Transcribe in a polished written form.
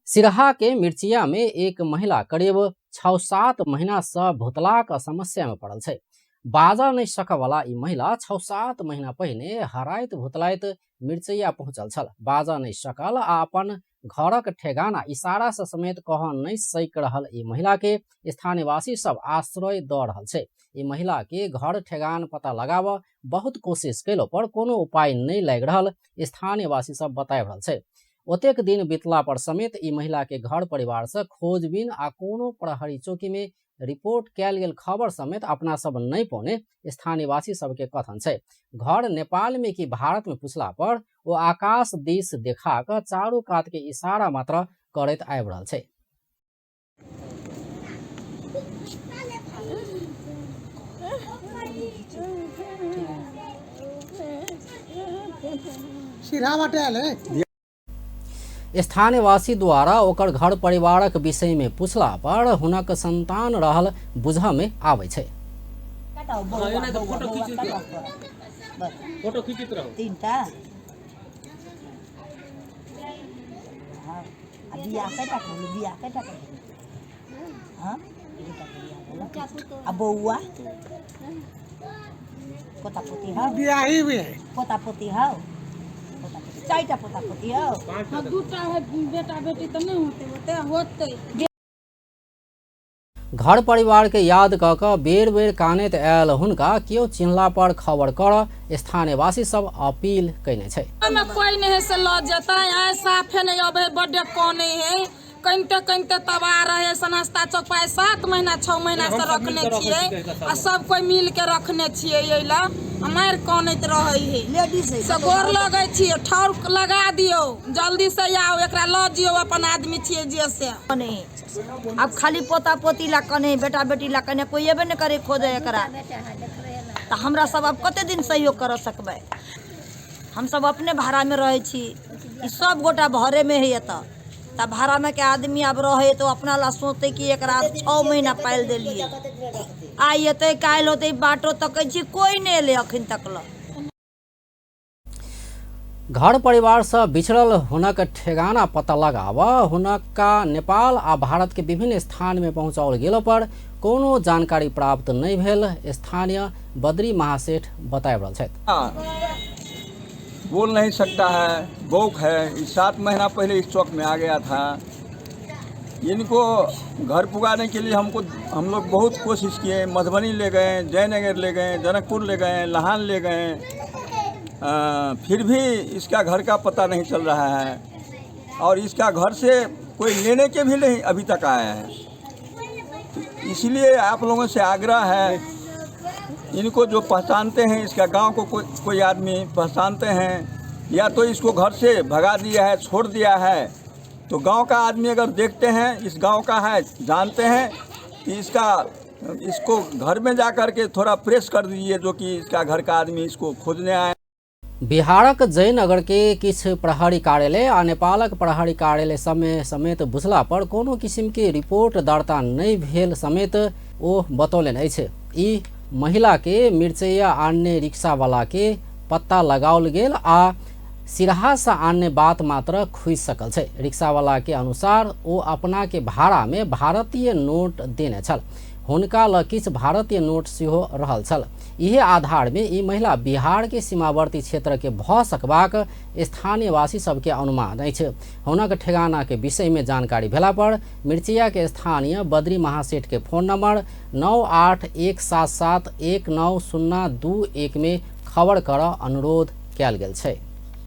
सिरहा के मिर्चिया में एक महिला करीब 6-7 महीना से भुतलाक समस्या में पड़ल छै। बाजा नहीं सक वाला ई महिला 6-7 महीना पहिने हराइत भुतलाइत मिर्चिया पहुंचल छल। बाजा नहीं सकल आ अपन घरक ठेगाना इशारा से समेत कह नहीं सक रहल ई महिला के स्थानीय वासी सब आश्रय द रहल छै। ई महिला के घर ठेगान पता लगाव बहुत कोशिश कैलो पर कोनो उपाय नहीं लग रहल स्थानीय वासी सब बताय रहल छै। ओतेक दिन बीतला पर समेत ई महिला के घर परिवार से खोजबीन आ कोनो प्रहरी चौकी में रिपोर्ट कैल गेल खबर समेत अपना सब नहीं पौने स्थानीय वासी सबके कथन छै। घर नेपाल में कि भारत में पूछला पर वो आकाश दिश देखा कर चारू कात के इशारा मात्र करैत आबि रहल छै। स्थानीय वासी द्वारा ओकर घर परिवारक विषय में पूछला पर हुनक संतान रहल बुझ में आवे छै। फोटो खींचित रहो तीनटा बिया कटा कर बिया कटा कर हां अब बउआ पोता पोती हां बियाही में पोता पोती हां चाइटा पोता पोती हां दूटा है बेटा बेटी त नहीं होते। घर परिवार के याद क के बेर बेर कानैत आयल हुनका केओ चिन्हला पर खबर कर स्थानीय वासी सब अपील कैने छै। कोई नहीं से ल जता है साफे नहीं अबे बड़े कोने है कनते तबाह रहे सनास्ता चौक पर 7 महीना 6 महीना से रखने छिए आ सब कोई मिल के रखने छिए एला हमार कोनैत रहे है लेडीज से गोर लगे छिए ठौर लगा दियो जल्दी से आओ एकरा ल जियो अपन आदमी छिए जे से नहीं अब खाली पोता पोती ला कने बेटा बेटी ला कने कोई एबे न करे खोजे एकरा त हमरा सब अब कते दिन सहयोग कर सकबे। हम सब अपने भाड़ा में रहे छी ई सब गोटा भरे में है त भाड़ा में के आदमी अब रहे तो अपना ला सोचते कि एकरा 6 महीना पाल देलिए आई एते काल होते बाटो तक छी कोई नहीं ले अखन तक ल। घर परिवार से बिछड़ल हुनक ठेगाना पता लगाव हुनका नेपाल आ भारत के विभिन्न स्थान में पहुंचाओल गेल पर कोनो जानकारी प्राप्त नहीं भेल स्थानीय बद्री महासेठ बताए रहल छथि। बोल नहीं सकता है, बौक है। 7 महीना पहले इस चौक में आ गया था। इनको घर पुगाने के लिए हम लोग बहुत कोशिश किए। मधुबनी ले गए, जयनगर ले गए, जनकपुर ले गए, लाहन ले गए, फिर भी इसका घर का पता नहीं चल रहा है और इसका घर से कोई लेने के भी नहीं अभी तक आया है। तो इसलिए आप लोगों से आग्रह है, इनको जो पहचानते हैं, इसका गांव को कोई आदमी पहचानते हैं या तो इसको घर से भगा दिया है, छोड़ दिया है, तो गांव का आदमी अगर देखते हैं इस गांव का है, जानते हैं कि इसको घर में जा कर के थोड़ा प्रेस कर दीजिए जो कि इसका घर का आदमी इसको खोजने आए। बिहारक जयनगर के किछ प्रहरी कार्यालय आ नेपालक प्रहरी कार्यालय समेत बुझला पर कोनो किसिम के रिपोर्ट दर्ता नहीं भेल समेत ओ बतौलन अछि। ई महिला के मिर्चैया आनने रिक्शा वाला के पत्ता लगाओल गेल आ सिरहा से आनने बात मात्र खुज सकल छै। रिक्शा वाला के अनुसार ओ अपना के भाड़ा में भारतीय नोट देने छल, हुनका ल किछ भारतीय नोट सेहो रहल छल। इहे आधार में ई महिला बिहार के सीमावर्ती क्षेत्र के भ सकबाक स्थानीय वासी सबके अनुमान अछि। हुनक ठेगाना के विषय में जानकारी भेला पर मिर्चिया के स्थानीय बद्री महासेठ के फोन नंबर 9817719021 में खबर कर अनुरोध कैल गेल छै।